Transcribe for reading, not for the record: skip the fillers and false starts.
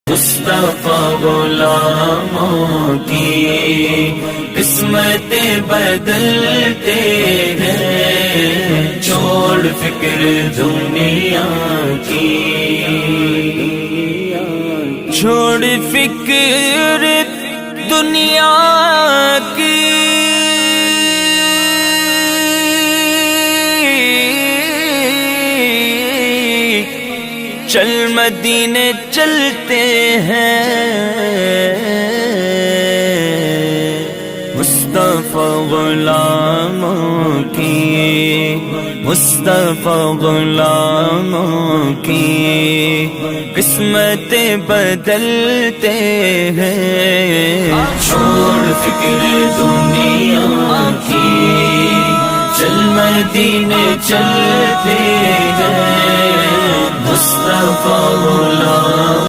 मुस्तफा गुलामों की किस्मतें बदलते हैं, छोड़ फिक्र दुनिया की, छोड़ फिक्र दुनिया की। चल मदीने चलते हैं, मुस्तफा गुलामों की, मुस्तफा गुलामों की किस्मतें बदलते हैं, छोड़ फिक्र दुनिया की। चल मदीने चलते हैं, मुस्तफा गुलाम